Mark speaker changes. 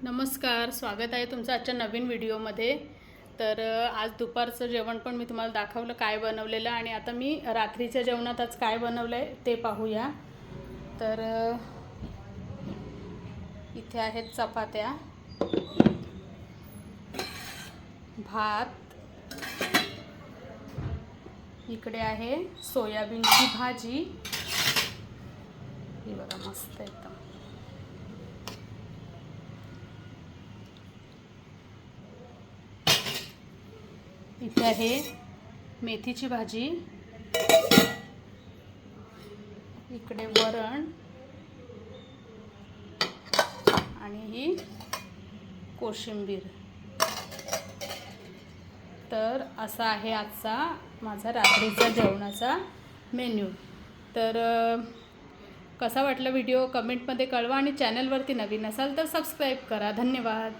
Speaker 1: नमस्कार, स्वागत आहे तुमचं आजच्या नवीन व्हिडिओमध्ये। तर आज दुपारचं जेवण पण मी तुम्हाला दाखवलं काय बनवलेलं आणि आता मी रात्रीच्या जेवणात आज काय बनवलं आहे ते पाहूया। तर इथे आहेत चपात्या, भात, इकडे आहे सोयाबीनची भाजी, ही बघा मस्त एकदम। इथे आहे मेथीची भाजी, इकडे वरण आणि ही कोशिंबीर। तर असा आहे आजचा माझा रात्रीचा जेवणाचा मेन्यू। तर कसा वाटला व्हिडिओ कमेंटमध्ये कळवा आणि चॅनलवरती नवीन असाल तर सबस्क्राईब करा। धन्यवाद।